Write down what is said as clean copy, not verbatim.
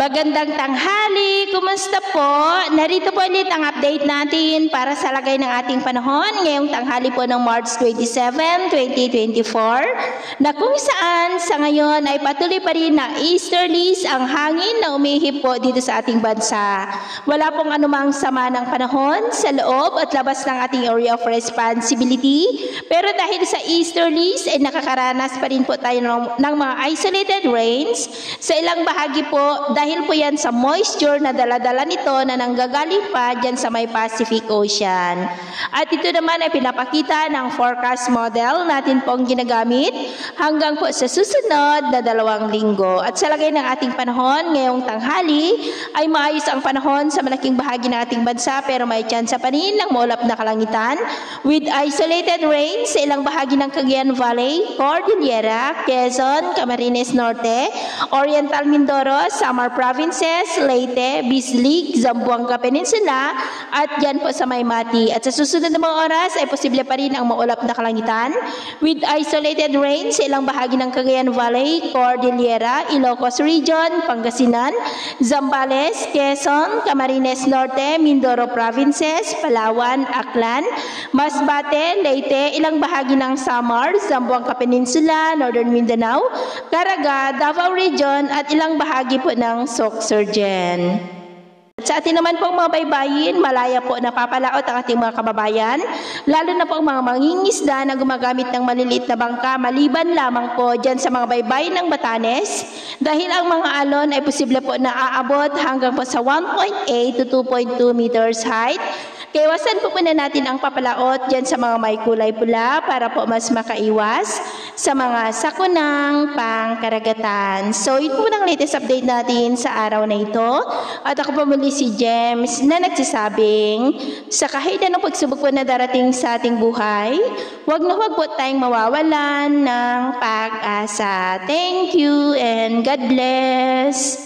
Magandang tanghali, kumusta po? Narito po ulit ang update natin para sa lagay ng ating panahon ngayong tanghali po ng March 27, 2024 na kung saan sa ngayon ay patuloy pa rin na easterlies ang hangin na umihip po dito sa ating bansa. Wala pong anumang sama ng panahon sa loob at labas ng ating area of responsibility, pero dahil sa easterlies ay nakakaranas pa rin po tayo ng mga isolated rains sa ilang bahagi po dahil po yan sa moisture na daladala nito na nanggagaling pa dyan sa may Pacific Ocean. At ito naman ay pinapakita ng forecast model natin pong ginagamit hanggang po sa susunod na 2 linggo. At sa lagay ng ating panahon ngayong tanghali ay maayos ang panahon sa malaking bahagi ng ating bansa pero may tsansa pa rin ng maulap na kalangitan with isolated rain sa ilang bahagi ng Cagayan Valley, Cordillera, Quezon, Camarines Norte, Oriental Mindoro, Samar Provinces, Leyte, Bislig, Zamboanga Peninsula at dyan po sa Maymati. At sa susunod na mga oras ay posible pa rin ang maulap na kalangitan with isolated rain sa ilang bahagi ng Cagayan Valley, Cordillera, Ilocos Region, Pangasinan, Zambales, Quezon, Camarines Norte, Mindoro Provinces, Palawan, Aklan, Masbate, Leyte, ilang bahagi ng Samar, Zamboanga Peninsula, Northern Mindanao, Caraga, Davao Region at ilang bahagi po ng Sorsogon. At sa atin naman pong mga baybayin, malaya po napapalaot ang ating mga kababayan, lalo na po ang mga mangingisda na gumagamit ng maliliit na bangka, maliban lamang po dyan sa mga baybayin ng Batanes, dahil ang mga alon ay posible po na aabot hanggang po sa 1.8 to 2.2 meters height. Kaya iwasan po muna natin ang papalaot dyan sa mga may kulay pula para po mas makaiwas sa mga sakunang pangkaragatan. So, ito po ang latest update natin sa araw na ito. At ako po muli si James na nagsasabing, sa kahit anong pagsubok po na darating sa ating buhay, huwag na huwag po tayong mawawalan ng pag-asa. Thank you and God bless!